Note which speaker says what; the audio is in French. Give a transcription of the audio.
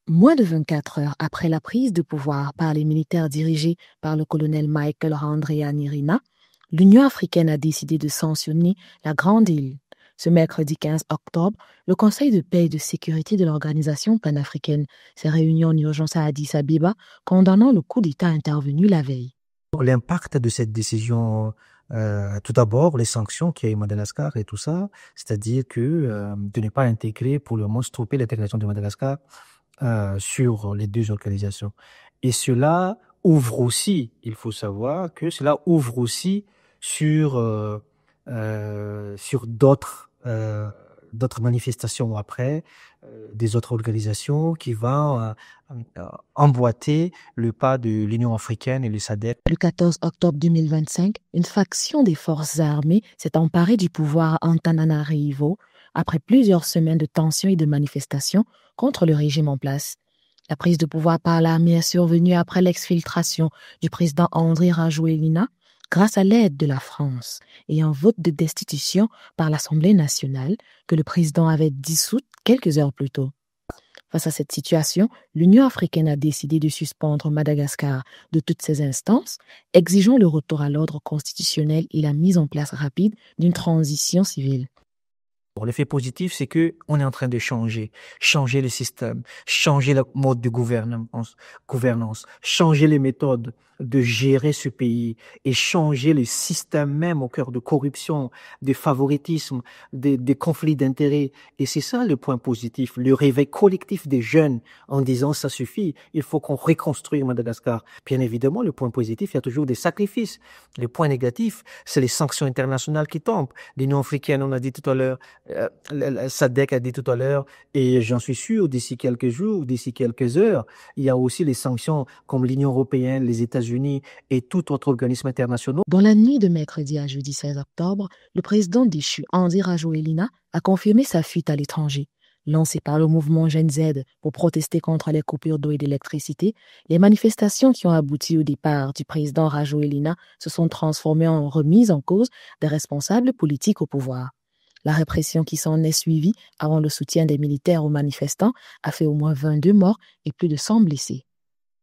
Speaker 1: Moins de 24 heures après la prise de pouvoir par les militaires dirigés par le colonel Michael Randrianirina, l'Union africaine a décidé de sanctionner la Grande Île. Ce mercredi 15 octobre, le Conseil de paix et de sécurité de l'organisation panafricaine s'est réuni en urgence à Addis Abeba, condamnant le coup d'État intervenu la veille.
Speaker 2: L'impact de cette décision, tout d'abord, les sanctions qu'il y a eu à Madagascar et tout ça, c'est-à-dire que de ne pas intégrer, pour le moment, stopper l'intégration de Madagascar sur les deux organisations. Et cela ouvre aussi, il faut savoir que cela ouvre aussi sur d'autres manifestations après, des autres organisations qui vont emboîter le pas de l'Union africaine et le SADC.
Speaker 1: Le 14 octobre 2025, une faction des forces armées s'est emparée du pouvoir à Antananarivo après plusieurs semaines de tensions et de manifestations contre le régime en place. La prise de pouvoir par l'armée est survenue après l'exfiltration du président Andry Rajoelina grâce à l'aide de la France et un vote de destitution par l'Assemblée nationale que le président avait dissoute quelques heures plus tôt. Face à cette situation, l'Union africaine a décidé de suspendre Madagascar de toutes ses instances, exigeant le retour à l'ordre constitutionnel et la mise en place rapide d'une transition civile.
Speaker 2: L'effet positif, c'est que on est en train de changer le système, changer le mode de gouvernance, changer les méthodes de gérer ce pays et changer le système même au cœur de corruption, de favoritisme, des conflits d'intérêts. Et c'est ça le point positif, le réveil collectif des jeunes en disant ça suffit, il faut qu'on reconstruise Madagascar. Bien évidemment, le point positif, il y a toujours des sacrifices. Le point négatif, c'est les sanctions internationales qui tombent. L'Union africaine, on a dit tout à l'heure, SADC a dit tout à l'heure, et j'en suis sûr, d'ici quelques jours, d'ici quelques heures, il y a aussi les sanctions comme l'Union européenne, les États-Unis et tout autre organisme international.
Speaker 1: Dans la nuit de mercredi à jeudi 16 octobre, le président déchu Andry Rajoelina a confirmé sa fuite à l'étranger. Lancé par le mouvement Gen Z pour protester contre les coupures d'eau et d'électricité, les manifestations qui ont abouti au départ du président Rajoelina se sont transformées en remise en cause des responsables politiques au pouvoir. La répression qui s'en est suivie avant le soutien des militaires aux manifestants a fait au moins 22 morts et plus de 100 blessés.